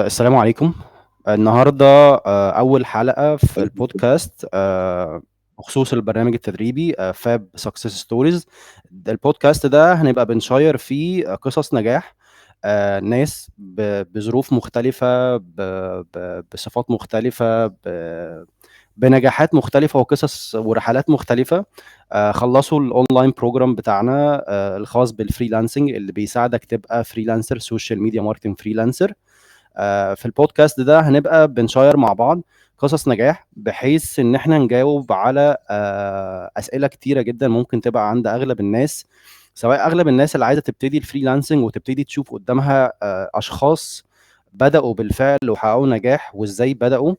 السلام عليكم. النهارده أول حلقة في البودكاست بخصوص البرنامج التدريبي فاب سكسس ستوريز. البودكاست ده هنبقى بنشير فيه قصص نجاح ناس بظروف مختلفة بصفات مختلفة بنجاحات مختلفة وقصص ورحلات مختلفة. خلصوا الاونلاين بروجرام بتاعنا الخاص بالفريلانسنج اللي بيساعدك تبقى فريلانسر سوشيال ميديا ماركتنج فريلانسر. في البودكاست ده هنبقى بنشير مع بعض قصص نجاح بحيث ان احنا نجاوب على اسئله كتيره جدا ممكن تبقى عند اغلب الناس، سواء اغلب الناس اللي عايزه تبتدي الفريلانسنج وتبتدي تشوف قدامها اشخاص بداوا بالفعل وحققوا نجاح وازاي بداوا،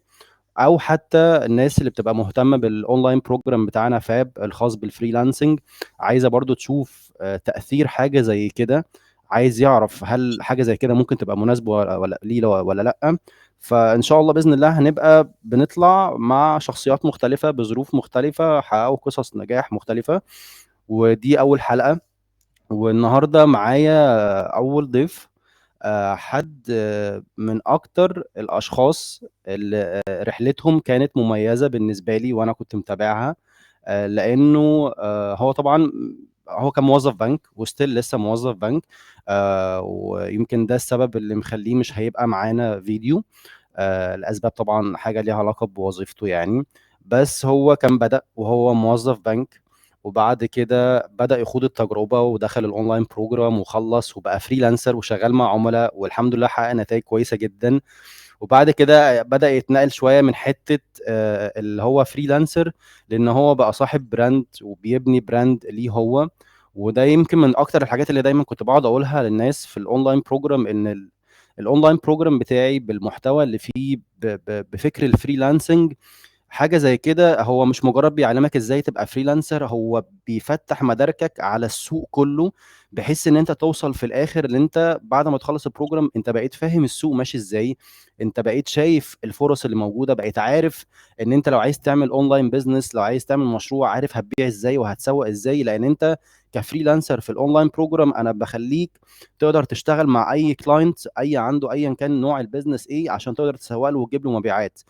او حتى الناس اللي بتبقى مهتمه بالاونلاين بروجرام بتاعنا فاب الخاص بالفريلانسنج، عايزه برضو تشوف تاثير حاجه زي كده، عايز يعرف هل حاجه زي كده ممكن تبقى مناسبه ولا ليه ولا لا. فان شاء الله باذن الله هنبقى بنطلع مع شخصيات مختلفه بظروف مختلفه حققوا قصص نجاح مختلفه. ودي اول حلقه، والنهارده معايا اول ضيف حد من اكتر الاشخاص اللي رحلتهم كانت مميزه بالنسبه لي وانا كنت متابعها. لانه هو طبعا هو كان موظف بنك وستيل لسه موظف بنك. ويمكن ده السبب اللي مخليه مش هيبقى معانا فيديو. الاسباب طبعا حاجه ليها علاقه بوظيفته يعني. بس هو كان بدأ وهو موظف بنك، وبعد كده بدأ يخوض التجربة ودخل الاونلاين بروجرام وخلص وبقى فريلانسر وشغال مع عملاء والحمد لله حقق نتائج كويسة جدا. وبعد كده بدأ يتنقل شوية من حتة اللي هو فريلانسر، لأن هو بقى صاحب براند وبيبني براند ليه هو. وده يمكن من أكتر الحاجات اللي دايما كنت بقعد أقولها للناس في الأونلاين بروجرام، إن الاونلاين بروجرام بتاعي بالمحتوى اللي فيه بفكر الفريلانسنج حاجة زي كده، هو مش مجرد بيعلمك ازاي تبقى فريلانسر، هو بيفتح مداركك على السوق كله، بحيث ان انت توصل في الاخر ان انت بعد ما تخلص البروجرام انت بقيت فاهم السوق ماشي ازاي، انت بقيت شايف الفرص اللي موجودة، بقيت عارف ان انت لو عايز تعمل اونلاين بيزنس، لو عايز تعمل مشروع، عارف هتبيع ازاي وهتسوق ازاي. لان انت كفريلانسر في الاونلاين بروجرام انا بخليك تقدر تشتغل مع اي كلاينت اي عنده ايا كان نوع البيزنس ايه عشان تقدر تسوق له وتجيب له مبيعات.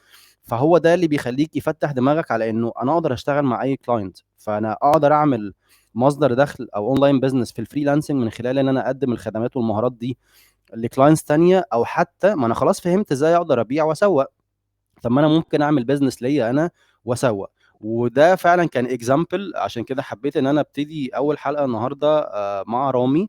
فهو ده اللي بيخليك يفتح دماغك على انه انا اقدر اشتغل مع اي كلاينت، فانا اقدر اعمل مصدر دخل او اونلاين بزنس في الفريلانسنج من خلال ان انا اقدم الخدمات والمهارات دي لكلاينتس تانية، او حتى ما انا خلاص فهمت ازاي اقدر ابيع واسوق، طب ما انا ممكن اعمل بزنس ليا انا واسوق. وده فعلا كان اكزامبل، عشان كده حبيت ان انا ابتدي اول حلقة النهارده مع رامي.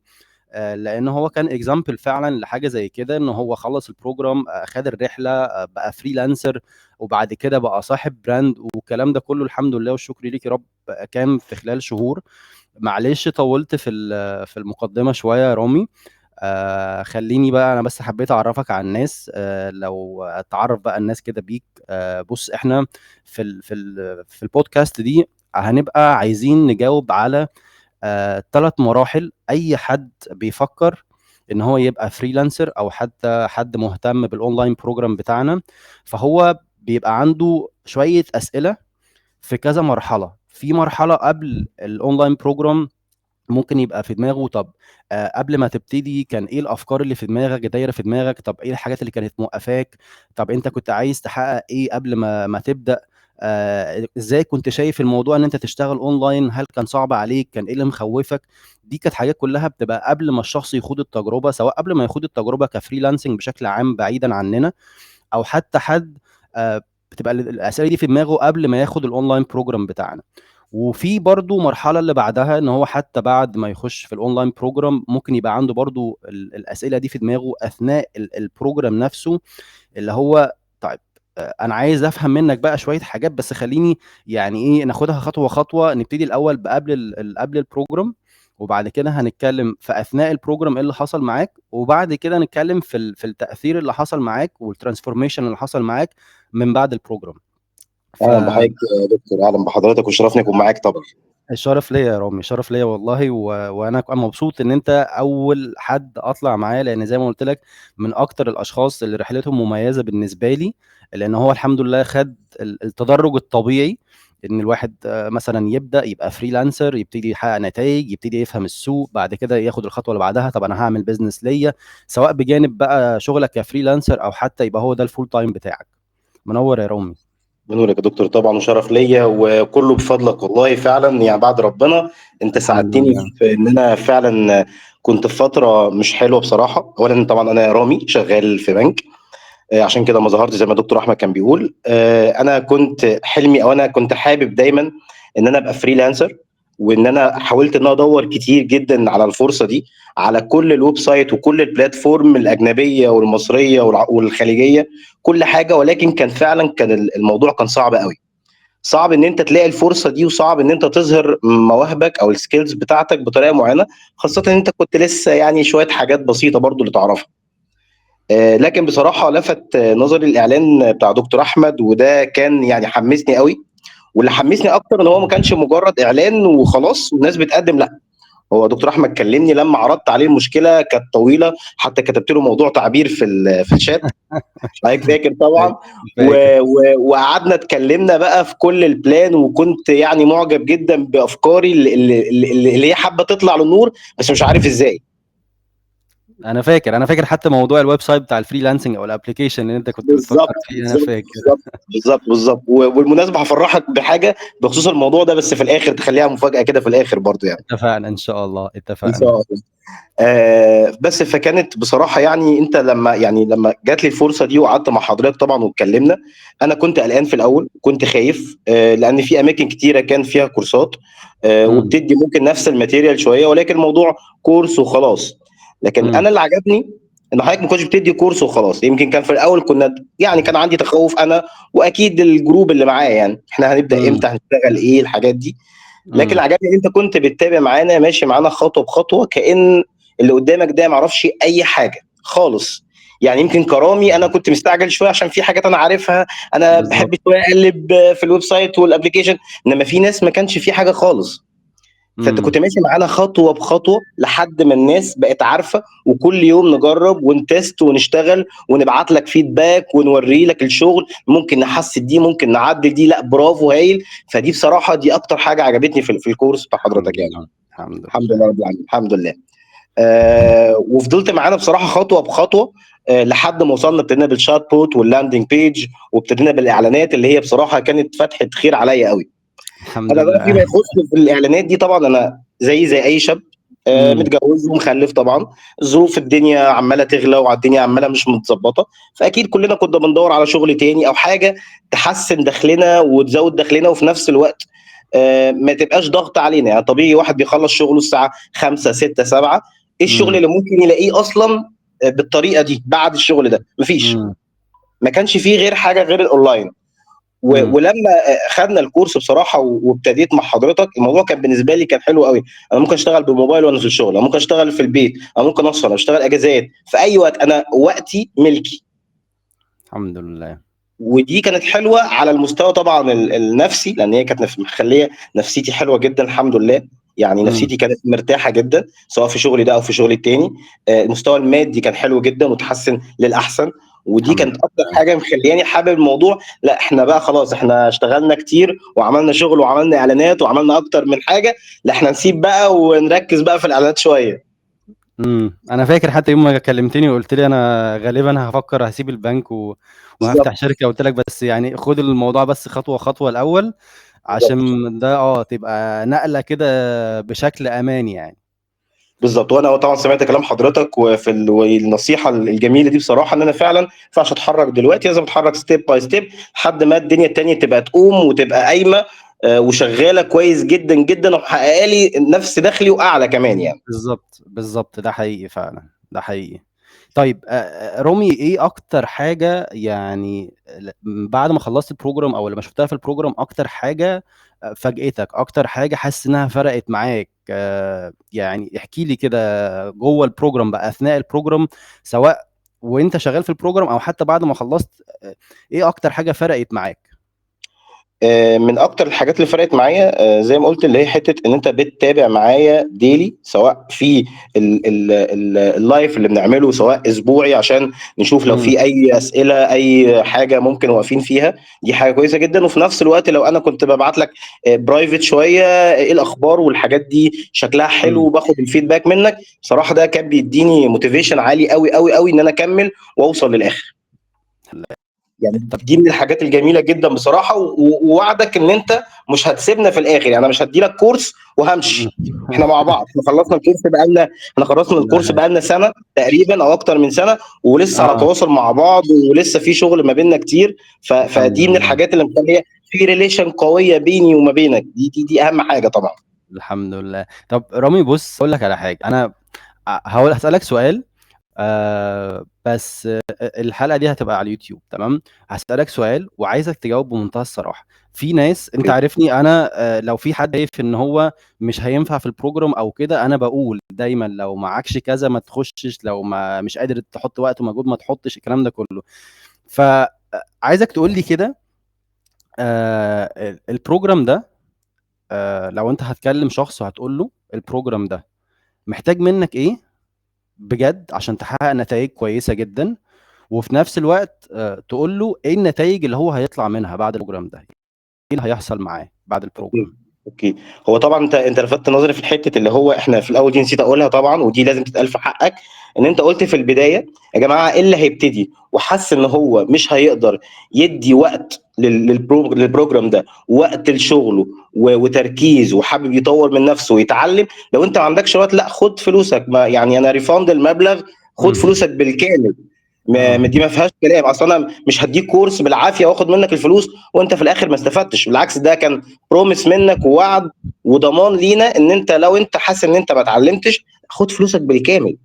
لان هو كان اكزامبل فعلا لحاجه زي كده، ان هو خلص البروجرام خد الرحله بقى فريلانسر وبعد كده بقى صاحب براند والكلام ده كله الحمد لله والشكر ليك يا رب كان في خلال شهور. معلش طولت في المقدمه شويه يا رامي. خليني بقى انا بس حبيت اعرفك على الناس، لو اتعرف بقى الناس كده بيك. بص احنا في البودكاست دي هنبقى عايزين نجاوب على 3 مراحل اي حد بيفكر ان هو يبقى فريلانسر او حتى حد مهتم بالاونلاين بروجرام بتاعنا. فهو بيبقى عنده شوية اسئلة في كذا مرحلة. في مرحلة قبل الاونلاين بروجرام ممكن يبقى في دماغه، طب قبل ما تبتدي كان ايه الافكار اللي في دماغك دايره في دماغك، طب ايه الحاجات اللي كانت موقفاك، طب انت كنت عايز تحقق ايه قبل ما تبدا، ازاي كنت شايف الموضوع ان انت تشتغل اونلاين، هل كان صعب عليك، كان ايه اللي مخوفك. دي كانت حاجات كلها بتبقى قبل ما الشخص يخوض التجربه، سواء قبل ما يخوض التجربه كفريلانسنج بشكل عام بعيدا عننا، او حتى حد بتبقى الاسئله دي في دماغه قبل ما ياخد الاونلاين بروجرام بتاعنا. وفي برضو مرحله اللي بعدها ان هو حتى بعد ما يخش في الاونلاين بروجرام ممكن يبقى عنده برضو الاسئله دي في دماغه اثناء البروجرام نفسه، اللي هو طيب انا عايز افهم منك بقى شويه حاجات، بس خليني يعني ايه ناخدها خطوه خطوه. نبتدي الاول بقبل قبل البروجرام، وبعد كده هنتكلم في اثناء البروجرام ايه اللي حصل معاك، وبعد كده نتكلم في التاثير اللي حصل معاك والترانسفورميشن اللي حصل معاك من بعد البروجرام. اهلا بحضرتك يا دكتور، اهلا بحضرتك وشرفني اكون معاك طبعا. فالشرف ليا يا رامي، شرف ليا والله. وانا مبسوط ان انت اول حد اطلع معاه، لان زي ما قلت لك من اكتر الاشخاص اللي رحلتهم مميزه بالنسبه لي، لان هو الحمد لله خد التدرج الطبيعي ان الواحد مثلا يبدا يبقى فريلانسر، يبتدي يحقق نتائج، يبتدي يفهم السوق، بعد كده ياخد الخطوه اللي بعدها، طب انا هعمل بيزنس ليا، سواء بجانب بقى شغلك كفريلانسر او حتى يبقى هو ده الفول تايم بتاعك. منور يا رامي. بنورك يا دكتور طبعا، وشرف ليا وكله بفضلك والله فعلا، يعني بعد ربنا انت الحمد ساعدتني لله. في ان انا فعلا كنت في فتره مش حلوه بصراحه. اولا طبعا انا رامي شغال في بنك، عشان كده ما ظهرت زي ما دكتور احمد كان بيقول. انا كنت حلمي او انا كنت حابب دايما ان انا ابقى فريلانسر، وان انا حاولت ان انا ادور كتير جدا على الفرصه دي على كل الويب سايت وكل البلاتفورم الاجنبيه والمصريه والخليجيه، كل حاجه. ولكن كان فعلا الموضوع كان صعب قوي، صعب ان انت تلاقي الفرصه دي، وصعب ان انت تظهر مواهبك او السكيلز بتاعتك بطريقه معينه، خاصه ان انت كنت لسه يعني شويه حاجات بسيطه برضو اللي تعرفها. لكن بصراحه لفت نظري الاعلان بتاع دكتور احمد، وده كان يعني حمسني قوي. واللي حمسني اكتر ان هو ما كانش مجرد اعلان وخلاص والناس بتقدم، لا، هو دكتور احمد كلمني لما عرضت عليه المشكله، كانت طويله، حتى كتبت له موضوع تعبير في الشات، حضرتك فاكر طبعا. فاكر. وقعدنا اتكلمنا بقى في كل البلان، وكنت يعني معجب جدا بافكاري اللي هي حابه تطلع للنور، بس مش عارف ازاي. انا فاكر حتى موضوع الويب سايت بتاع الفريلانسنج او الابلكيشن اللي انت كنت بتفكر بالظبط فيه، انا بالظبط فاكر. بالظبط بالظبط بالظبط. وبالمناسبه هفرحك بحاجه بخصوص الموضوع ده، بس في الاخر تخليها مفاجاه كده في الاخر برضو يعني. اتفقنا ان شاء الله، ان شاء اتفقنا. الله. بس فكانت بصراحه يعني انت لما جات لي الفرصه دي وقعدت مع حضرتك طبعا واتكلمنا، انا كنت قلقان في الاول، كنت خايف لان في اماكن كتيره كان فيها كورسات امم. وبتدي ممكن نفس الماتيريال شويه، ولكن الموضوع كورس وخلاص. لكن امم. انا اللي عجبني ان حضرتك ما كنتش بتدي كورس وخلاص. يمكن كان في الاول كنا يعني كان عندي تخوف انا واكيد الجروب اللي معايا، يعني احنا هنبدا امم. امتى، هنشتغل ايه، الحاجات دي. لكن امم. عجبني ان انت كنت بتتابع معانا، ماشي معانا خطوه بخطوه، كأن اللي قدامك ده ما يعرفش اي حاجه خالص. يعني يمكن كرامي انا كنت مستعجل شويه عشان في حاجات انا عارفها، انا بالظبط. بحب شويه اقلب في الويب سايت والابلكيشن، انما في ناس ما كانش في حاجه خالص. فانت امم. كنت ماشي معانا خطوه بخطوه لحد ما الناس بقت عارفه، وكل يوم نجرب ونتست ونشتغل ونبعت لك فيدباك ونوري لك الشغل، ممكن نحسن دي، ممكن نعدل دي، لا برافو هايل. فدي بصراحه دي اكتر حاجه عجبتني في الكورس بتاع الحمد حضرتك يعني. لله. الحمد الحمد لله. لله رب العالمين، الحمد لله. وفضلت معانا بصراحه خطوه بخطوه لحد ما وصلنا، ابتدينا بالشات بوت واللاندنج بيج، وابتدينا بالاعلانات اللي هي بصراحه كانت فتحه خير عليا قوي. الحمد انا بقى فيما لله. يخص في الاعلانات دي، طبعا انا زي اي شاب امم. متجوز ومخلف طبعا، ظروف الدنيا عماله تغلى والدنيا عماله مش متظبطه، فاكيد كلنا كنا بندور على شغل تاني او حاجه تحسن دخلنا وتزود دخلنا، وفي نفس الوقت ما تبقاش ضغط علينا. يعني طبيعي واحد بيخلص شغله الساعه 5 6 7، ايه الشغل امم. اللي ممكن يلاقيه اصلا بالطريقه دي بعد الشغل ده؟ مفيش. امم. ما كانش فيه غير حاجه غير الاونلاين. امم. ولما خدنا الكورس بصراحه وابتديت مع حضرتك، الموضوع كان بالنسبه لي كان حلو قوي. انا ممكن اشتغل بالموبايل وانا في الشغل، انا ممكن اشتغل في البيت، انا ممكن اسهر، اشتغل اجازات في اي وقت، انا وقتي ملكي. الحمد لله. ودي كانت حلوه على المستوى طبعا النفسي، لان هي كانت مخليه نفسيتي حلوه جدا الحمد لله. يعني امم. نفسيتي كانت مرتاحه جدا سواء في شغلي ده او في شغلي التاني. المستوى المادي كان حلو جدا وتحسن للاحسن. ودي الحمد كانت اكتر لله. حاجه مخلياني حابب الموضوع. لا احنا بقى خلاص، احنا اشتغلنا كتير وعملنا شغل وعملنا اعلانات وعملنا اكتر من حاجه، لا احنا نسيب بقى ونركز بقى في الاعلانات شويه. انا فاكر حتى يوم ما كلمتني وقلت لي انا غالبا هفكر هسيب البنك وهفتح بالظبط شركه، قلت لك بس يعني خد الموضوع بس خطوه خطوه الاول، عشان بالظبط ده تبقى نقله كده بشكل امان يعني. بالظبط. وانا طبعا سمعت كلام حضرتك والنصيحه الجميله دي بصراحه، ان انا فعلا ما ينفعش اتحرك دلوقتي، لازم اتحرك ستيب باي ستيب لحد ما الدنيا التانيه تبقى تقوم وتبقى قايمه وشغاله كويس جدا جدا، ومحققه لي نفس دخلي واعلى كمان يعني. بالظبط بالظبط، ده حقيقي فعلا، ده حقيقي. طيب رومي، ايه اكتر حاجة يعني بعد ما خلصت البروجرام او لما شفتها في البروجرام، اكتر حاجة فاجأتك، اكتر حاجة حاسس انها فرقت معاك؟ يعني احكي لي كده جوه البروجرام بقى، اثناء البروجرام، سواء وانت شغال في البروجرام او حتى بعد ما خلصت، ايه اكتر حاجة فرقت معاك؟ من اكتر الحاجات اللي فرقت معايا زي ما قلت اللي هي حته ان انت بتتابع معايا ديلي، سواء في اللايف اللي بنعمله، سواء اسبوعي، عشان نشوف لو إمم. في اي اسئله، اي حاجه ممكن واقفين فيها. دي حاجه كويسه جدا. وفي نفس الوقت لو انا كنت ببعت لك برايفت شويه ايه الاخبار والحاجات دي شكلها حلو، إمم. وباخد الفيدباك منك، بصراحه ده كان بيديني موتيفيشن عالي قوي قوي قوي ان انا اكمل واوصل للاخر. يعني طب دي من الحاجات الجميله جدا بصراحه، ووعدك ان انت مش هتسيبنا في الاخر. يعني انا مش هدي لك كورس إمم. وهمشي، احنا مع بعض. احنا خلصنا ده الكورس حقيقي. بقالنا سنه تقريبا او اكتر من سنه، ولسه على آه، تواصل مع بعض، ولسه في شغل ما بيننا كتير. الحمد فدي من لله. الحاجات اللي مخليه في ريليشن قويه بيني وما بينك. دي اهم حاجه طبعا. الحمد لله. طب رامي، بُص هاقول لك على حاجة، أنا هاسألك سؤال، بس الحلقة دي هتبقى على اليوتيوب، تمام؟ هاسألك سؤال وعايزك تجاوب بمنتهى الصراحة. في ناس أنت اوكي. عارفني أنا، لو في حد شايف إن هو مش هينفع في الprogram أو كده، أنا باقول دايمًا لو معاكش كذا ما تخشش، لو مش قادر تحط وقت ومجهود ما تحطش، الكلام ده كله. عايزك تقول لي كده، الprogram ده، لو أنت هتكلم شخص وهتقول له الprogram ده محتاج منك إيه بجد عشان تحقق نتايج كويسة جدًا، وفي نفس الوقت تقول له إيه النتايج اللي هو هيطلع منها بعد الprogram ده، إيه اللي هيحصل معاه بعد الprogram؟ اوكي. اوكي. هو طبعا انت لفتت نظري في الحته اللي هو احنا في الاول دي نسيت اقولها طبعا، ودي لازم تتقال في حقك. ان انت قلت في البدايه يا جماعه ايه اللي هيبتدي وحس ان هو مش هيقدر يدي وقت للبروجرام ده، وقت لشغله وتركيز، وحابب يطور من نفسه ويتعلم. لو انت ما عندكش وقت، لا خد فلوسك. ما يعني انا ريفاند المبلغ، خد إمم. فلوسك بالكامل. آه. دي ما فيهاش كلام. اصلا انا مش هديك كورس بالعافيه واخد منك الفلوس وانت في الاخر ما استفدتش. بالعكس، ده كان بروميس منك ووعد وضمان لينا ان انت لو انت حاسس ان انت ما اتعلمتش، خد فلوسك بالكامل.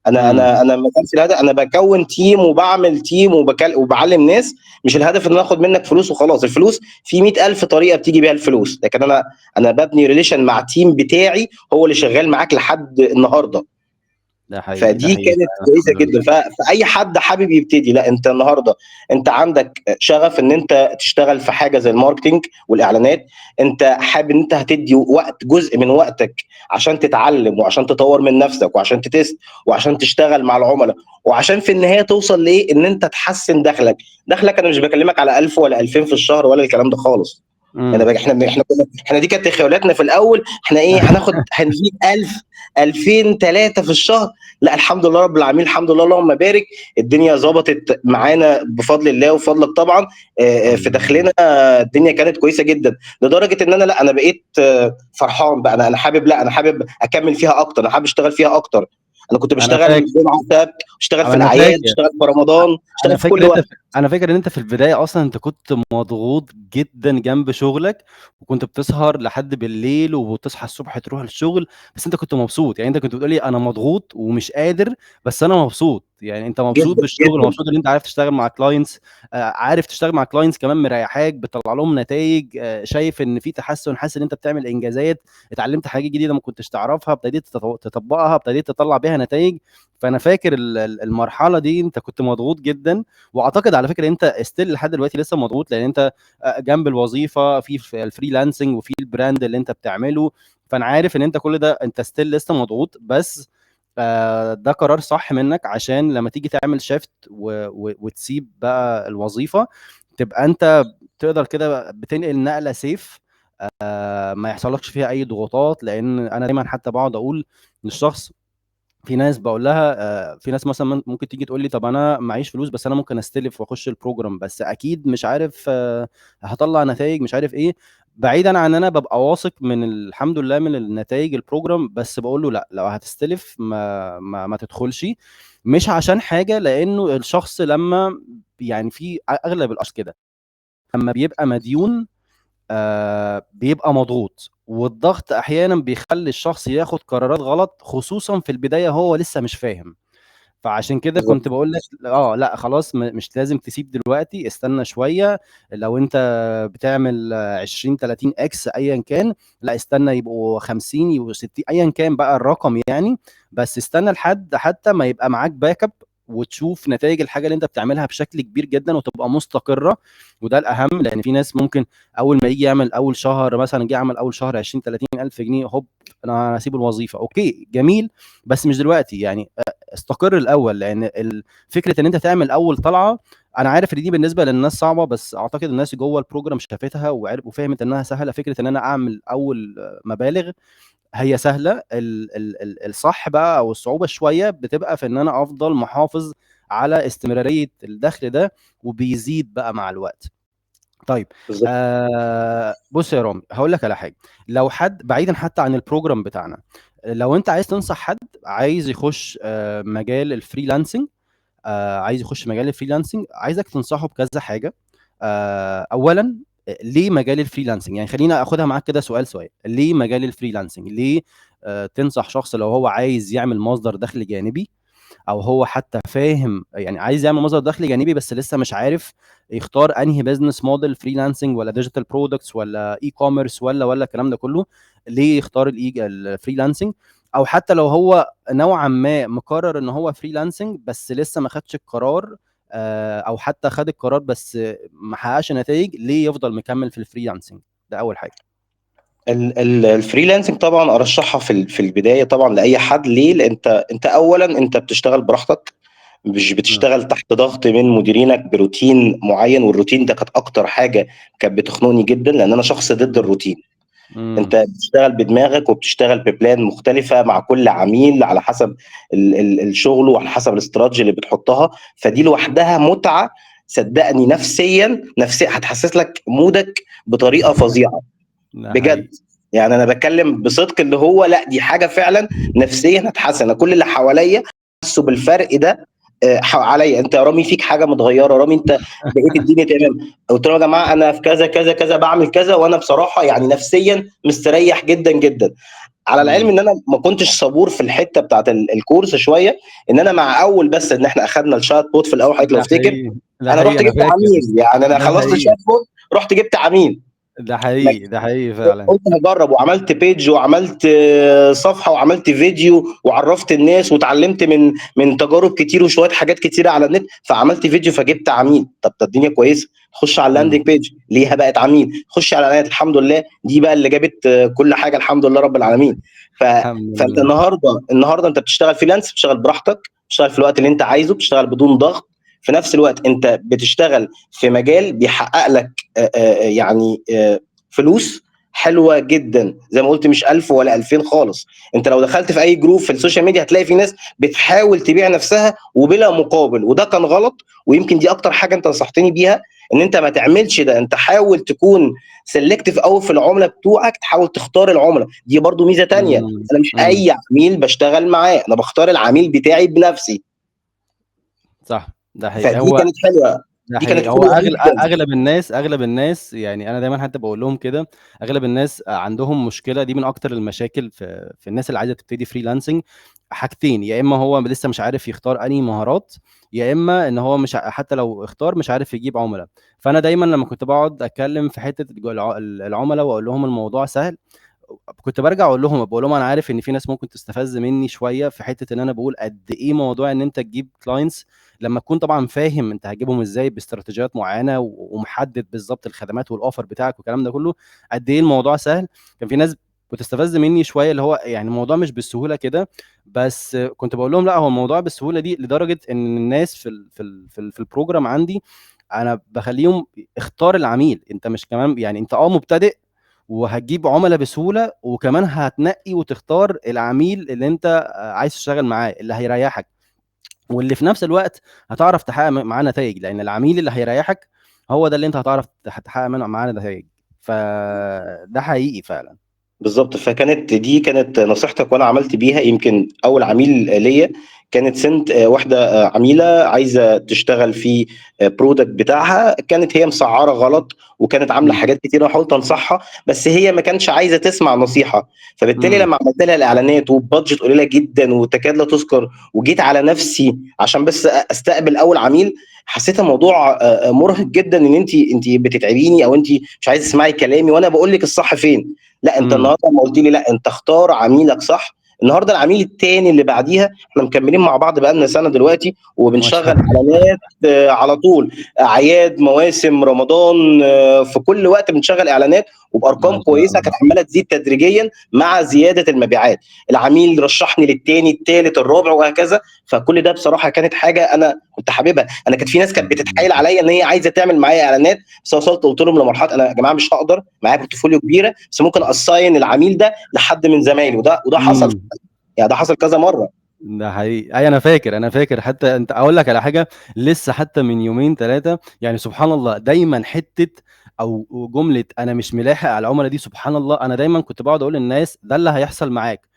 انا إمم. انا انا ما كانش الهدف. انا بكون تيم وبعمل تيم وبعلم ناس. مش الهدف ان انا اخد منك فلوس وخلاص. الفلوس في 100,000 طريقه بتيجي بيها الفلوس، لكن انا ببني ريليشن مع تيم بتاعي هو اللي شغال معاك لحد النهارده. ده حقيقي، ده فدي حقيقي كانت فعلًا، كويسه الحمد جدا. لله. فاي حد حابب يبتدي، لا انت النهارده انت عندك شغف ان انت تشتغل في حاجه زي الماركتينج والاعلانات. انت حابب ان انت هتدي وقت، جزء من وقتك، عشان تتعلم وعشان تطور من نفسك وعشان تتست وعشان تشتغل مع العملاء، وعشان في النهايه توصل لايه، ان انت تحسن دخلك. انا مش بكلمك على 1000 ولا 2000 في الشهر ولا الكلام ده خالص. انا إمم. بقى احنا دي كانت تخيلاتنا في الاول. احنا ايه، هنجيب 1000 2000 3 في الشهر. لا الحمد لله رب العالمين، الحمد لله اللهم بارك. الدنيا ظبطت معانا بفضل الله وفضلك طبعا. الحمد في لله. دخلنا الدنيا كانت كويسه جدا، لدرجه ان انا بقيت فرحان بقى. انا حابب اكمل فيها اكتر، انا حابب اشتغل فيها اكتر. انا كنت أنا بشتغل فاكر جمعه وسبت، اشتغل في أنا الاعياد، فاكر اشتغل في رمضان، أنا اشتغل في فاكر كل إن أنت وقت. أنا فاكر إن أنت في البداية أصلًا أنت كنت مضغوط جدًا جنب شغلك، وكنت بتسهر لحد بالليل وتصحى الصبح تروح الشغل، بس أنت كنت مبسوط. يعني أنت كنت بتقول لي أنا مضغوط ومش قادر، بس أنا مبسوط. يعني أنت مبسوط جدا بالشغل، جدا. ومبسوط إن أنت عارف تشتغل مع clients، عارف تشتغل مع clients كمان مريحاك، بتطلع لهم نتايج، شايف إن في تحسن، حاسس إن أنت بتعمل إنجازات، اتعلمت حاجات جديدة ما كنتش تعرفها، ابتديت تطبقها، ابتديت تطلع بيها نتايج. فأنا فاكر المرحلة دي أنت كنت مضغوط جدًا، واعتقد على فكره انت ستيل لحد دلوقتي لسه مضغوط، لان انت جنب الوظيفه في الفريلانسنج وفي البراند اللي انت بتعمله. فانا عارف ان انت كل ده انت ستيل لسه مضغوط، بس ده قرار صح منك، عشان لما تيجي تعمل شيفت وتسيب بقى الوظيفه، تبقى انت تقدر كده بتنقل نقله سيف، ما يحصلكش فيها اي ضغوطات. لان انا دايما حتى بقعد اقول للشخص، في ناس باقول لها، في ناس مثلًا ممكن تيجي تقول لي طب أنا معيش فلوس، بس أنا ممكن أستلف وأخش الprogram، بس أكيد مش عارف هاطلّع نتايج مش عارف إيه. بعيدًا عن إن أنا بابقى واثق من الحمد لله من النتايج الprogram، بس باقول له لأ، لو هتستلف ما تدخلش. مش عشان حاجة، لإنه الشخص لمّا يعني في أغلب الأشخاص كده، لمّا بيبقى مديون بيبقى مضغوط، والضغط أحيانًا بيخلّي الشخص ياخد قرارات غلط، خصوصًا في البداية هو لسه مش فاهم. فعشان كده بالظبط. كنت باقول لك لأ خلاص، مش لازم تسيب دلوقتي، استنى شوية. لو أنت بتعمل 20، 30 X أيًا كان، لأ استنى يبقوا 50، يبقوا 60، أيًا كان بقى الرقم يعني، بس استنى لحد حتى ما يبقى معاك backup، وتشوف نتائج الحاجه اللي انت بتعملها بشكل كبير جدا وتبقى مستقره. وده الاهم، لان في ناس ممكن اول ما يجي يعمل اول شهر مثلا، جه عمل اول شهر 20 30 الف جنيه، هوب انا هسيب الوظيفه. اوكي جميل، بس مش دلوقتي يعني. استقر الاول، لان فكره ان انت تعمل اول طلعه، انا عارف ان دي بالنسبه للناس صعبه، بس اعتقد الناس جوه البروجرام شافتها وفهمت انها سهله. فكره ان انا اعمل اول مبالغ هي سهله. الصح بقى او الصعوبه شويه بتبقى في ان انا افضل محافظ على استمراريه الدخل ده، وبيزيد بقى مع الوقت. طيب، بالظبط. بص يا رامي، هقول لك على حاجه. لو حد بعيدا حتى عن البروجرام بتاعنا، لو انت عايز تنصح حد عايز يخش مجال الفريلانسنج، عايزك تنصحه بكذا حاجه. اولا، ليه مجال الفريلانسنج؟ يعني خلينا اخدها معاك كده سؤال سؤال. ليه مجال الفريلانسنج؟ ليه تنصح شخص لو هو عايز يعمل مصدر دخل جانبي، او هو حتى فاهم يعني عايز يعمل مصدر دخل جانبي بس لسه مش عارف يختار انهي بزنس موديل، فريلانسنج ولا ديجيتال برودكتس ولا اي كوميرس ولا الكلام ده كله؟ ليه يختار الفريلانسنج؟ او حتى لو هو نوعا ما مقرر ان هو فريلانسنج بس لسه ما خدش القرار، او حتى خد القرار بس ما حققش نتائج، ليه يفضل مكمل في الفريلانسنج؟ ده اول حاجه. الفريلانسنج طبعا ارشحها في البدايه طبعا لاي حد. ليه؟ لان انت اولا انت بتشتغل براحتك، مش مم. بتشتغل تحت ضغط من مديرينك بروتين معين. والروتين ده كانت اكتر حاجه كانت بتخنقني جدا، لان انا شخص ضد مم. الروتين. مم. انت بتشتغل بدماغك وبتشتغل ببلان مختلفه مع كل عميل على حسب الشغل وعلى حسب الاستراتيجي اللي بتحطها. فدي لوحدها متعه، صدقني. نفسيا هتحسس لك مودك بطريقه فظيعه ده بجد. حقيقي. يعني انا بتكلم بصدق، اللي هو لا، دي حاجه فعلا نفسيا هتحسن. أنا كل اللي حواليا حسوا بالفرق ده. عليا، انت يا رامي فيك حاجه متغيره، رامي انت بقيت الدنيا تمام. قلت لهم يا جماعه انا في كذا كذا كذا بعمل كذا، وانا بصراحه يعني نفسيا مستريح جدا جدا. على العلم مم. ان انا ما كنتش صبور في الحته بتاعت الكورس شويه. ان انا مع اول بس ان احنا اخذنا الشات بوت في الاول، حضرتك لو ده تفتكر، حقيقي، ده انا حقيقي، رحت انا جبت فاكر. عميل. يعني انا ده خلصت حقيقي، الشات بوت، رحت جبت عميل. ده حقيقي، ده حقيقي فعلا. قلت هجرب، وعملت بيج، وعملت صفحه، وعملت فيديو، وعرفت الناس، واتعلمت من تجارب كتير وشويه حاجات كتيره على النت. فعملت فيديو فجبت عميل. طب ده الدنيا كويسه. خش على مم. اللاندنج بيج، ليها بقت عميل. خش على الاعلانات، الحمد لله، دي بقى اللي جابت كل حاجه، الحمد لله رب العالمين. الحمد فانت لله. النهارده انت بتشتغل فريلانس، بتشتغل براحتك، بتشتغل في الوقت اللي انت عايزه، بتشتغل بدون ضغط. في نفس الوقت انت بتشتغل في مجال بيحقق لك يعني فلوس حلوه جدا. زي ما قلت، مش 1000 ولا 2000 خالص. انت لو دخلت في اي جروب في السوشيال ميديا هتلاقي في ناس بتحاول تبيع نفسها وبلا مقابل، وده كان غلط. ويمكن دي اكتر حاجه انت نصحتني بيها، ان انت ما تعملش ده. انت حاول تكون سيلكتيف قوي في العملاء بتوعك، تحاول تختار العملاء. دي برضو ميزه تانية. مم. انا مش مم. اي عميل بشتغل معاه، انا بختار العميل بتاعي بنفسي. صح، ده حقيقي. فدي هو كانت حلوه. ده دي كانت حقيقي. هو حلوه جدا. اغلب الناس يعني انا دايما حتى بقول لهم كده. اغلب الناس عندهم مشكله دي، من اكتر المشاكل في الناس اللي عايزه تبتدي فريلانسنج. حاجتين: يا اما هو لسه مش عارف يختار انهي مهارات، يا اما ان هو مش حتى لو اختار مش عارف يجيب عملاء. فانا دايما لما كنت بقعد اتكلم في حته العملاء واقول لهم الموضوع سهل، كنت برجع بقول لهم انا عارف ان في ناس ممكن تستفز مني شويه في حته ان انا بقول قد ايه موضوع ان انت تجيب كلاينتس، لما تكون طبعا فاهم انت هتجيبهم ازاي باستراتيجيات معينه ومحدد بالظبط الخدمات والاوفر بتاعك والكلام ده كله، قد ايه الموضوع سهل. كان في ناس بتستفز مني شويه، اللي هو يعني الموضوع مش بالسهوله كده. بس كنت بقول لهم لا، هو الموضوع بالسهوله دي لدرجه ان الناس في البروجرام عندي انا بخليهم اختار العميل. انت مش كمان يعني انت مبتدئ وهتجيب عملاء بسهوله، وكمان هتنقي وتختار العميل اللي انت عايز تشتغل معاه، اللي هيريحك، واللي في نفس الوقت هتعرف تحقق معاه نتائج، لان العميل اللي هيريحك هو ده اللي انت هتعرف تحقق منه معاه نتائج. فده حقيقي فعلا. بالظبط. دي كانت نصيحتك وانا عملت بيها. يمكن اول عميل ليا كانت سنت واحده عميله عايزه تشتغل في برودكت بتاعها. كانت هي مسعره غلط، وكانت عامله مم. حاجات كتير. انا حاولت انصحها بس هي ما كانش عايزه تسمع نصيحه. فبالتالي مم. لما عملت لها الاعلانات وبادجت قليله جدا وتكاد لا تذكر، وجيت على نفسي عشان بس استقبل اول عميل، حسيت الموضوع مرهق جدا. ان انت بتتعبيني، او انت مش عايزه تسمعي كلامي وانا بقول لك الصح فين. لا، انت مم. النهارده لما قلت لي لا، انت اختار عميلك صح، النهارده العميل التاني اللي بعديها احنا مكملين مع بعض بقالنا سنه دلوقتي، ما وبنشغل شاء الله. اعلانات على طول، اعياد، مواسم، رمضان، في كل وقت بنشغل اعلانات وبارقام ما شاء كويسه كانت الله. عماله تزيد تدريجيا مع زياده المبيعات. العميل رشحني للتاني، التالت، الرابع، وهكذا. فكل ده بصراحه كانت حاجه انا كنت حاببها. انا كانت في ناس كانت بتتحايل عليا ان هي عايزه تعمل معايا اعلانات، بس وصلت قلت لهم لمرحله انا يا جماعه مش هقدر، معايا بورتفوليو كبيره، بس ممكن اساين العميل ده لحد من زمايلي، وده حصل، امم يعني ده حصل كذا مره. ده حقيقي. اي انا فاكر حتى انت اقول لك على حاجه، لسه حتى من يومين ثلاثه يعني سبحان الله دايما حته او جمله انا مش ملاحق على العملاء دي. سبحان الله انا دايما كنت بقعد اقول للناس ده اللي هيحصل معاك،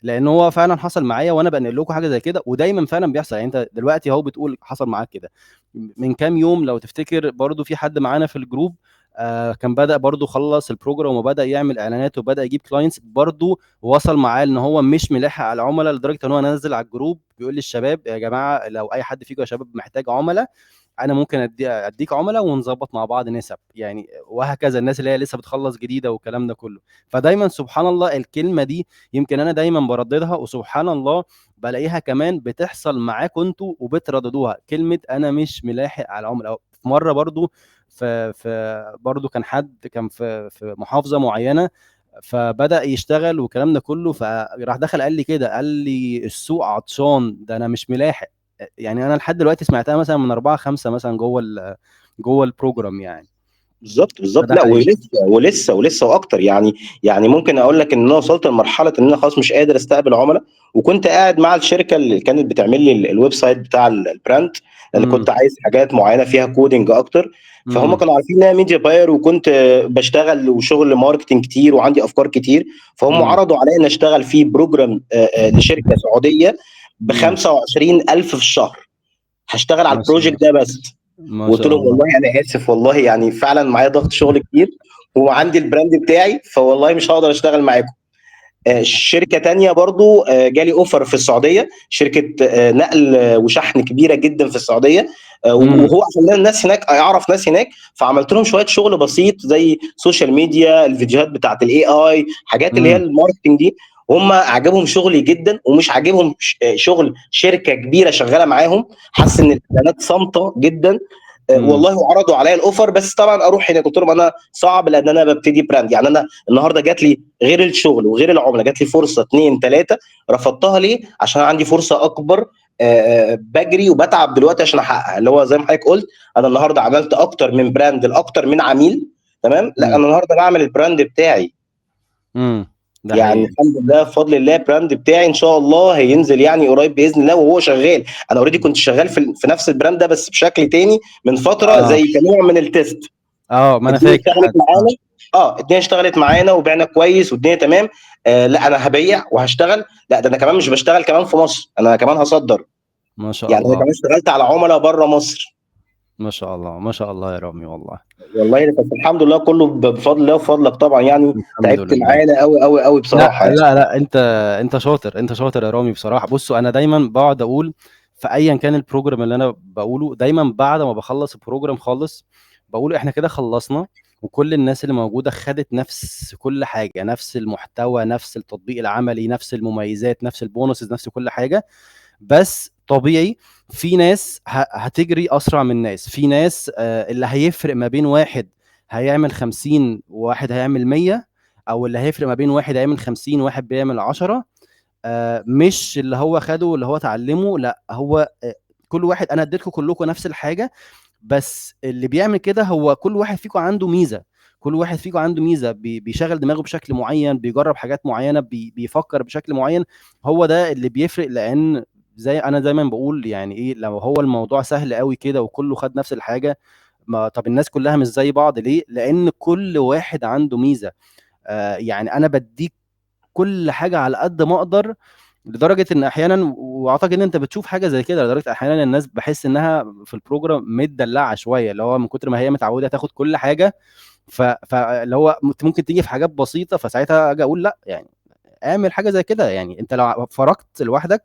لان هو فعلا حصل معايا وانا بنقل لكم حاجه زي كده، ودايما فعلا بيحصل. يعني انت دلوقتي اهو بتقول حصل معاك كده. من كام يوم لو تفتكر برضو في حد معانا في الجروب كان بدأ برضو خلص البروجرام وبدأ يعمل اعلانات وبدأ يجيب كلاينتس، برضو وصل معاه ان هو مش ملاحق على العملاء، لدرجه ان هو نزل على الجروب بيقول للشباب يا جماعه لو اي حد فيكم يا شباب محتاج عملاء انا ممكن اديك عملاء ونظبط مع بعض نسب يعني، وهكذا الناس اللي هي لسه بتخلص جديده والكلام ده كله. فدايما سبحان الله الكلمه دي يمكن انا دايما برددها، وسبحان الله بلاقيها كمان بتحصل معاكم انتوا وبترددوها، كلمه انا مش ملاحق على العملاء. في مره برضو برضو كان حد كان في محافظه معينه فبدأ يشتغل والكلام ده كله، فراح دخل قال لي كده، قال لي السوق عطشان ده انا مش ملاحق. يعني انا لحد دلوقتي سمعتها مثلا من 4 5 مثلا جوه البروجرام يعني. بالظبط بالظبط، فده لا حقيقي. ولسه واكتر يعني ممكن اقول لك ان انا وصلت لمرحله ان انا خلاص مش قادر استقبل عملاء، وكنت قاعد مع الشركه اللي كانت بتعمل لي الويب سايت بتاع البراند، لان امم كنت عايز حاجات معينه فيها كودنج اكتر. فهم امم كانوا عارفين ان انا ميديا باير، وكنت بشتغل وشغل ماركتنج كتير وعندي افكار كتير، فهم امم عرضوا عليا ان اشتغل في بروجرام لشركه سعوديه ب امم 25,000 في الشهر، هشتغل على ما شاء البروجكت الله. ده بس. ما وقلت شاء لهم الله. والله انا اسف، والله يعني فعلا معايا ضغط شغل كتير وعندي البراند بتاعي، فوالله مش هقدر اشتغل معاكم. شركه تانية برضو جالي اوفر في السعوديه، شركه نقل وشحن كبيره جدا في السعوديه، امم وهو عشان الناس هناك اعرف ناس هناك، فعملت لهم شويه شغل بسيط زي سوشيال ميديا، الفيديوهات بتاعت الاي اي، حاجات اللي هي امم الماركتنج دي. هم عجبهم شغلي جدا، ومش عاجبهم شغل شركه كبيره شغاله معاهم، حاسس ان الاعلانات صامته جدا. امم والله عرضوا عليا الاوفر، بس طبعا اروح هناك قلت لهم انا صعب، لان انا ببتدي براند. يعني انا النهارده جات لي غير الشغل وغير العمله، جات لي فرصه اتنين تلاته، رفضتها ليه؟ عشان عندي فرصه اكبر، بجري وبتعب دلوقتي عشان احققها، اللي هو زي ما حضرتك قلت، انا النهارده عملت اكتر من براند لاكتر من عميل. تمام، لا انا النهارده بعمل البراند بتاعي. امم ده يعني حقيقي. الحمد لله بفضل الله البراند بتاعي ان شاء الله هينزل يعني قريب باذن الله، وهو شغال. انا اوريدي كنت شغال في نفس البراند ده بس بشكل تاني من فتره، اه زي كنوع من التيست. ما انا الدنيا فاكر اشتغلت حد معانا، الدنيا اشتغلت معانا وبعنا كويس والدنيا تمام. لا انا هبيع وهشتغل، لا ده انا كمان مش بشتغل كمان في مصر، انا كمان هصدر. ما شاء يعني انا الله. كمان اشتغلت على عملاء بره مصر. ما شاء الله. ما شاء الله يا رامي والله. والله بس الحمد لله كله بفضل الله وفضلك طبعا يعني. الحمد تعبت لله. معانا قوي قوي قوي لا بصراحه يعني. لا لا انت شاطر، انت شاطر يا رامي بصراحه. بصوا انا دايما بقعد اقول في ايا كان البروجرام اللي انا بقوله، دايما بعد ما بخلص البروجرام خالص بقول احنا كده خلصنا، وكل الناس اللي موجوده خدت نفس كل حاجه، نفس المحتوى، نفس التطبيق العملي، نفس المميزات، نفس البونصز، نفس كل حاجه. بس طبيعي في ناس هتجري اسرع من ناس، في ناس اللي هيفرق ما بين واحد هيعمل 50 وواحد هيعمل 100، او اللي هيفرق ما بين واحد هيعمل 50 وواحد بيعمل 10. مش اللي هو خده اللي هو اتعلمه، لا هو كل واحد انا اديتكم كلكم نفس الحاجه، بس اللي بيعمل كده هو كل واحد فيكم عنده ميزه. كل واحد فيكم عنده ميزه بيشغل دماغه بشكل معين، بيجرب حاجات معينه، بيفكر بشكل معين. هو ده اللي بيفرق. لان زي انا دايما بقول يعني ايه، لو هو الموضوع سهل قوي كده وكله خد نفس الحاجه، ما طب الناس كلها مش زي بعض ليه؟ لان كل واحد عنده ميزه. يعني انا بديك كل حاجه على قد ما اقدر، لدرجه ان احيانا، واعتقد ان انت بتشوف حاجه زي كده، لدرجه احيانا الناس بحس انها في البروجرام متدلعه شويه، اللي هو من كتر ما هي متعوده تاخد كل حاجه. فاللي هو ممكن تيجي في حاجات بسيطه، فساعتها اجي اقول لا يعني اعمل حاجه زي كده. يعني انت لو فرقت لوحدك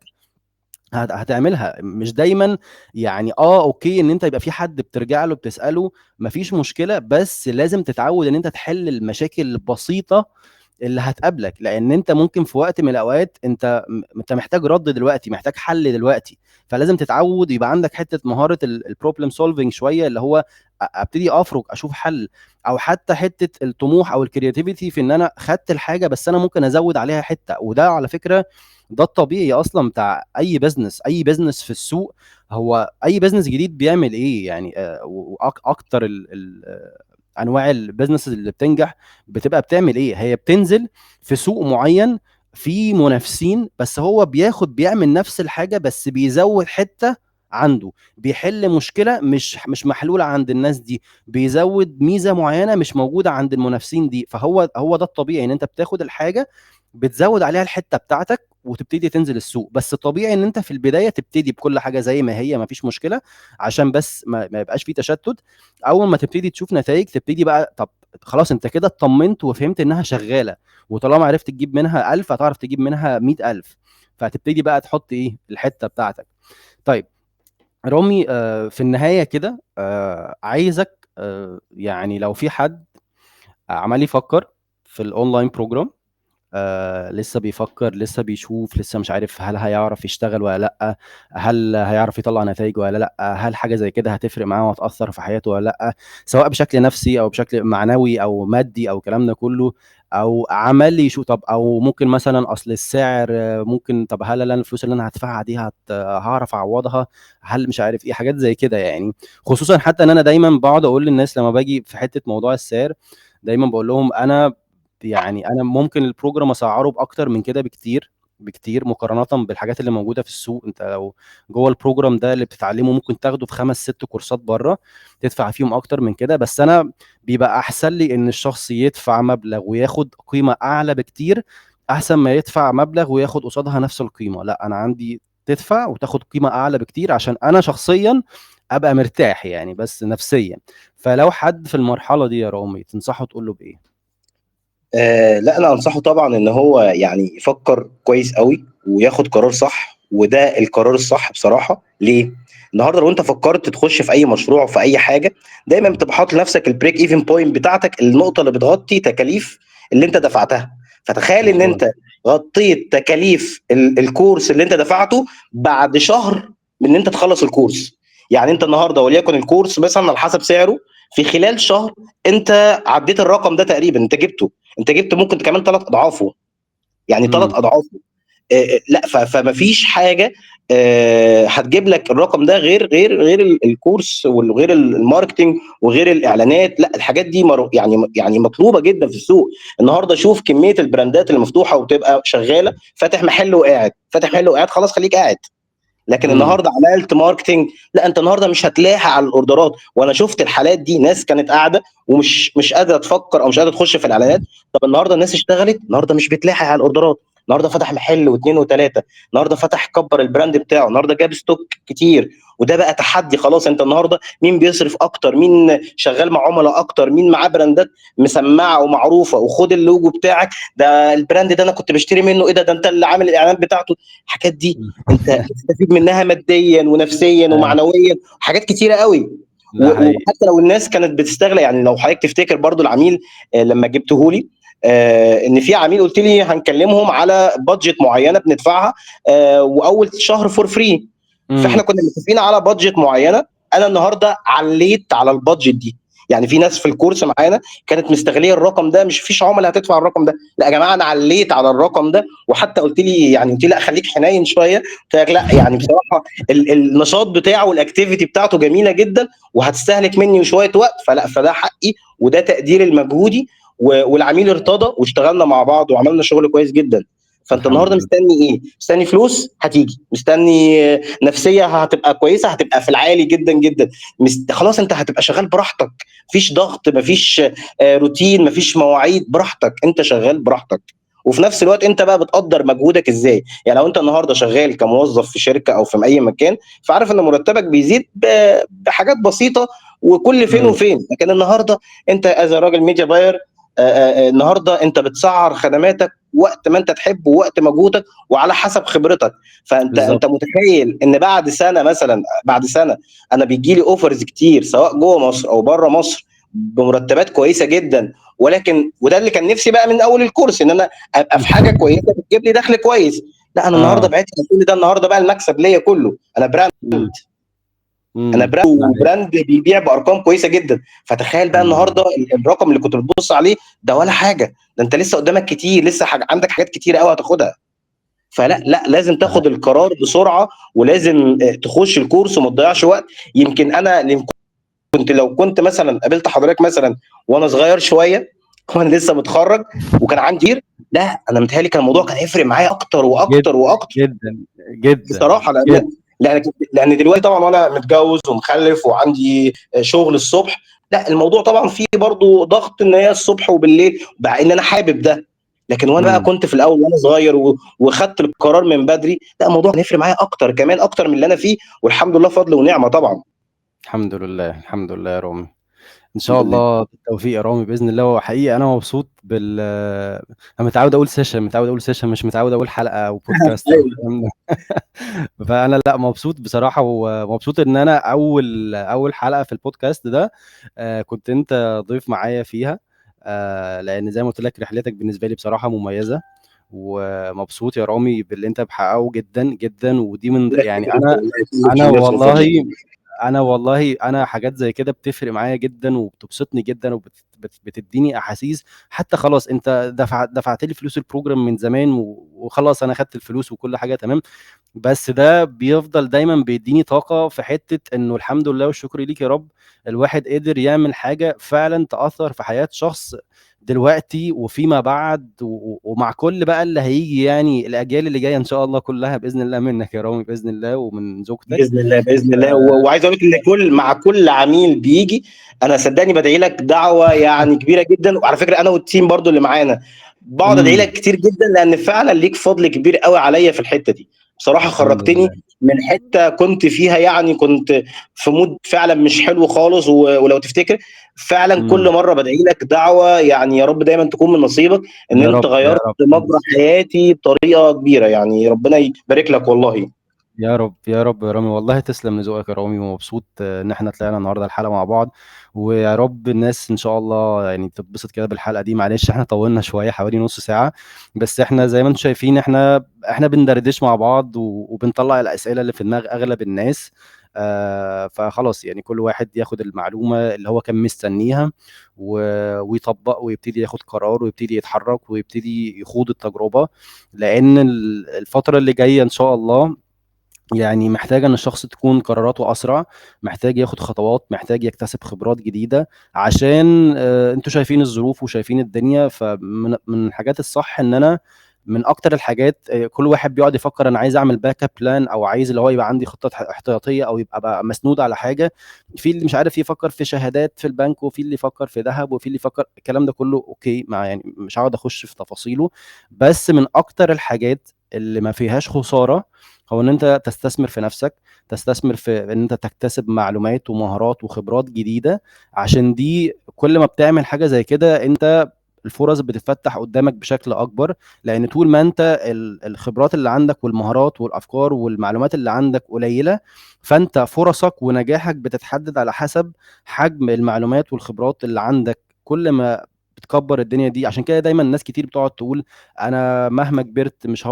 هتعملها مش دايما. يعني اوكي ان انت يبقى في حد بترجع له بتساله، مفيش مشكله، بس لازم تتعود ان انت تحل المشاكل البسيطه اللي هتقابلك، لان انت ممكن في وقت من الاوقات انت محتاج رد دلوقتي، محتاج حل دلوقتي. فلازم تتعود يبقى عندك حته مهاره البروبلم سولفنج شويه، اللي هو ابتدي افرك اشوف حل، او حتى حته الطموح او الكرياتيفيتي في ان انا خدت الحاجه بس انا ممكن ازود عليها حته. وده على فكره ده الطبيعي اصلا بتاع اي بزنس، اي بزنس في السوق. هو اي بزنس جديد بيعمل ايه يعني؟ واكتر انواع البيزنس اللي بتنجح بتبقى بتعمل ايه؟ هي بتنزل في سوق معين في منافسين، بس هو بيعمل نفس الحاجه بس بيزود حته عنده، بيحل مشكله مش محلوله عند الناس دي، بيزود ميزه معينه مش موجوده عند المنافسين دي. فهو ده الطبيعي، ان انت بتاخد الحاجه بتزود عليها الحته بتاعتك وتبتدي تنزل السوق. بس طبيعي ان انت في البدايه تبتدي بكل حاجه زي ما هي، ما فيش مشكله، عشان بس ما يبقاش فيه تشتت. اول ما تبتدي تشوف نتائج تبتدي بقى، طب خلاص انت كده اطمنت وفهمت انها شغاله، وطالما عرفت تجيب منها 1000 هتعرف تجيب منها 100,000. فهتبتدي بقى تحط ايه الحته بتاعتك. طيب رامي، في النهايه كده عايزك يعني لو في حد عمال يفكر في الاونلاين بروجرام، لسه بيفكر، لسه بيشوف، لسه مش عارف هل هيعرف يشتغل ولا لأ، هل هيعرف يطلع نتائج ولا لأ، هل حاجة زي كده هتفرق معاه وهتأثر في حياته ولا لأ، سواء بشكل نفسي أو بشكل معنوي أو مادي أو الكلام ده كله، أو عمال يشوف طب، أو ممكن مثلا أصل السعر ممكن، طب هل أنا الفلوس اللي أنا هدفعها دي هعرف أعوضها، هل مش عارف إيه حاجات زي كده يعني. خصوصا حتى إن أنا دايما بقعد أقول للناس لما باجي في حتة موضوع السعر، دايما بقول لهم انا يعني انا ممكن البروجرام اسعره باكتر من كده بكتير بكتير، مقارنة بالحاجات اللي موجودة في السوق. انت لو جوه البروجرام ده اللي بتتعلمه ممكن تاخده في 5 6 كورسات بره تدفع فيهم اكتر من كده. بس انا بيبقى احسن لي ان الشخص يدفع مبلغ وياخد قيمة اعلى بكتير، احسن ما يدفع مبلغ وياخد قصادها نفس القيمة. لا، انا عندي تدفع وتاخد قيمة اعلى بكتير عشان انا شخصيا ابقى مرتاح يعني، بس نفسيا. فلو حد في المرحلة دي يا رامي تنصحه تقول له بايه؟ لا انا انصحه طبعا ان هو يعني يفكر كويس قوي وياخد قرار صح، وده القرار الصح بصراحه. ليه؟ النهارده لو انت فكرت تخش في اي مشروع في اي حاجه، دايما بتبقى حاطط لنفسك البريك ايفن بوينت بتاعتك، النقطه اللي بتغطي تكاليف اللي انت دفعتها. فتخيل ان مظبوط. انت غطيت تكاليف الكورس اللي انت دفعته بعد شهر من ان انت تخلص الكورس. يعني انت النهارده وليكن الكورس مثلا على حسب سعره، في خلال شهر انت عديت الرقم ده تقريبا، انت جبت ممكن كمان 3 اضعافه، يعني 3 اضعافه. لا فما فيش حاجه هتجيب لك الرقم ده غير الكورس وغير الماركتنج وغير الاعلانات. لا الحاجات دي يعني مطلوبه جدا في السوق. النهارده شوف كميه البراندات اللي مفتوحه وتبقى شغاله، فاتح محل وقاعد، فاتح محل وقاعد، خلاص خليك قاعد. لكن امم. النهارده عملت ماركتنج، لا انت النهارده مش هتلاحق على الاوردرات. وانا شفت الحالات دي، ناس كانت قاعده ومش مش قادره تفكر او مش قادره تخش في الاعلانات. طب النهارده الناس اشتغلت، النهارده مش بتلاحق على الاوردرات، النهارده فتح محل واثنين وثلاثه، النهارده فتح كبر البراند بتاعه، النهارده جاب ستوك كتير. وده بقى تحدي. خلاص انت النهارده مين بيصرف اكتر، مين شغال مع عملاء اكتر، مين معاه براندات مسمعه ومعروفه، وخد اللوجو بتاعك، ده البراند ده انا كنت بشتري منه، ايه ده انت اللي عامل الاعلانات بتاعته. الحاجات دي انت بتستفيد منها ماديا ونفسيا ومعنويا، حاجات كتيره قوي. ده حقيقي. وحتى لو الناس كانت بتستغل، يعني لو حضرتك تفتكر برضو العميل لما جبته لي، ان في عميل قلت لي هنكلمهم على بادجت معينه بندفعها، واول شهر فور فري. امم. فاحنا كنا متفقين على بادجت معينه، انا النهارده عليت على البادجت دي. يعني في ناس في الكورس معانا كانت مستغليه الرقم ده، مش فيش عملاء هتدفع الرقم ده، لا يا جماعه انا عليت على الرقم ده. وحتى قلت لي لا خليك حنين شويه، قلت لك لا يعني بصراحه النشاط بتاعه والاكتيفيتي بتاعته جميله جدا وهتستهلك مني شويه وقت، فده حقي وده تقدير المجهودي. والعميل ارتضى واشتغلنا مع بعض وعملنا شغل كويس جدا. فانت الحمد النهارده لله. مستني ايه؟ مستني فلوس هتيجي، مستني نفسيه هتبقى كويسه، هتبقى في العالي جدا جدا. خلاص انت هتبقى شغال براحتك، مفيش ضغط، مفيش روتين، مفيش مواعيد، براحتك انت شغال براحتك. وفي نفس الوقت انت بقى بتقدر مجهودك ازاي. يعني لو انت النهارده شغال كموظف في شركه او في اي مكان، فعارف ان مرتبك بيزيد بحاجات بسيطه وكل فين امم. وفين. لكن النهارده انت از راجل ميديا باير، النهارده انت بتسعر خدماتك وقت ما انت تحب ووقت مجهودك وعلى حسب خبرتك. فانت بالظبط. متخيل ان بعد سنه مثلا، بعد سنه انا بيجي لي اوفرز كتير سواء جوه مصر او بره مصر بمرتبات كويسه جدا، ولكن وده اللي كان نفسي بقى من اول الكورس، ان انا ابقى في حاجه كويسه بتجيب لي دخل كويس. لا انا النهارده بعدت عن كل ده، النهارده بقى المكسب ليا كله. انا براند، انا براند بيبيع بارقام كويسه جدا. فتخيل بقى النهارده الرقم اللي كنت بتبص عليه ده ولا حاجه، ده انت لسه قدامك كتير، لسه عندك حاجات كتير قوي هتاخدها. فلا لازم تاخد القرار بسرعه، ولازم تخش الكورس وما تضيعش وقت. يمكن انا كنت لو كنت مثلا قابلت حضرتك مثلا وانا صغير شويه، وانا لسه متخرج وكان عندي لا انا متهيألي كان الموضوع كان هيفرق معايا اكتر واكتر واكتر جدا جدا بصراحه. لان دلوقتي طبعا وانا متجوز ومخلف وعندي شغل الصبح، لا الموضوع طبعا فيه برضو ضغط ان هي الصبح وبالليل، مع ان انا حابب ده. لكن وانا بقى كنت في الاول وانا صغير وخدت القرار من بدري، لا الموضوع كان يفرق معايا اكتر كمان، اكتر من اللي انا فيه، والحمد لله فضل ونعمه طبعا. الحمد لله الحمد لله يا رامي، ان شاء الله بالتوفيق يا رامي باذن الله. وحقيقي انا مبسوط انا متعود اقول سيشن مش متعود اقول حلقه او بودكاست او الكلام ده. فانا لا مبسوط بصراحه، ومبسوط ان انا اول حلقه في البودكاست ده كنت انت ضيف معايا فيها، لان زي ما قلت لك رحلتك بالنسبه لي بصراحه مميزه. ومبسوط يا رامي باللي انت بحققه جدا جدا، ودي من يعني انا والله انا حاجات زي كده بتفرق معايا جدا وبتبسطني جدا وبتديني احاسيس. حتى خلاص انت دفعت لي فلوس البروجرام من زمان وخلاص انا خدت الفلوس وكل حاجه تمام، بس ده بيفضل دايما بيديني طاقه في حته انه الحمد لله والشكر ليك يا رب، الواحد قدر يعمل حاجه فعلا تاثر في حياه شخص دلوقتي وفيما بعد، ومع كل بقى اللي هيجي، يعني الاجيال اللي جايه ان شاء الله كلها باذن الله منك يا رامي باذن الله ومن زوجتك. باذن الله باذن الله. وعايز اقول لك ان مع كل عميل بيجي انا صدقني بدعي لك دعوه يعني كبيره جدا. وعلى فكره انا والتيم برضو اللي معانا بقعد ادعي لك كتير جدا، لان فعلا ليك فضل كبير قوي عليا في الحته دي. بصراحه خرجتني من حته كنت فيها، يعني كنت في مود فعلا مش حلو خالص. ولو تفتكر فعلا كل مره بدعي لك دعوه، يعني يا رب دايما تكون من نصيبك، ان انت غيرت مجرى حياتي بطريقه كبيره. يعني ربنا يبارك لك والله. يا رب يا رب يا رامي، والله تسلم لذوقك يا رامي، ومبسوط ان احنا طلعنا النهارده الحلقه مع بعض. ويا رب الناس ان شاء الله يعني تتبسط كده بالحلقه دي. معلش احنا طولنا شويه حوالي نص ساعه، بس احنا زي ما انتم شايفين احنا بندردش مع بعض وبنطلع الاسئله اللي في دماغ اغلب الناس. فخلاص يعني كل واحد ياخد المعلومه اللي هو كان مستنيها ويطبق ويبتدي ياخد قرار ويبتدي يتحرك ويبتدي يخوض التجربه، لان الفتره اللي جايه ان شاء الله يعني محتاج ان الشخص تكون قراراته اسرع، محتاج ياخد خطوات، محتاج يكتسب خبرات جديده، عشان انتوا شايفين الظروف وشايفين الدنيا. فمن الحاجات الصح ان انا من اكتر الحاجات كل واحد بيقعد يفكر انا عايز اعمل باك اب بلان، او عايز اللي هو يبقى عندي خطه احتياطيه، او يبقى بقى مسنود على حاجه. في اللي مش عارف يفكر في شهادات في البنك، وفي اللي يفكر في ذهب، وفي اللي يفكر الكلام ده كله اوكي، مع يعني مش هقعد اخش في تفاصيله. بس من اكتر الحاجات اللي ما فيهاش خساره هو ان انت تستثمر في نفسك، تستثمر في ان انت تكتسب معلومات ومهارات وخبرات جديدة، عشان دي كل ما بتعمل حاجة زي كده انت الفرص بتتفتح قدامك بشكل اكبر. لان طول ما انت الخبرات اللي عندك والمهارات والافكار والمعلومات اللي عندك قليلة، فانت فرصك ونجاحك بتتحدد على حسب حجم المعلومات والخبرات اللي عندك. كل ما بتكبر الدنيا دي، عشان كده دايما ناس كتير بتقعد تقول انا مهما كبرت مش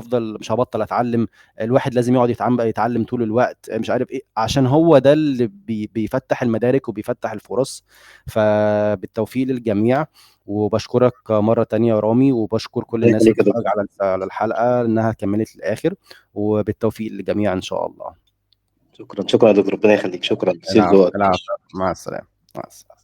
هبطل اتعلم، الواحد لازم يقعد يتعلم طول الوقت مش عارف ايه، عشان هو ده اللي بيفتح المدارك وبيفتح الفرص. فبالتوفيق للجميع، وبشكرك مرة تانية يا رامي، وبشكر كل الناس اللي بتتفرج على الحلقة انها كملت للآخر، وبالتوفيق للجميع ان شاء الله. شكرا يا دكتور، ربنا يخليك. شكرا. العفو العفو، مع السلامة. مع السلامة.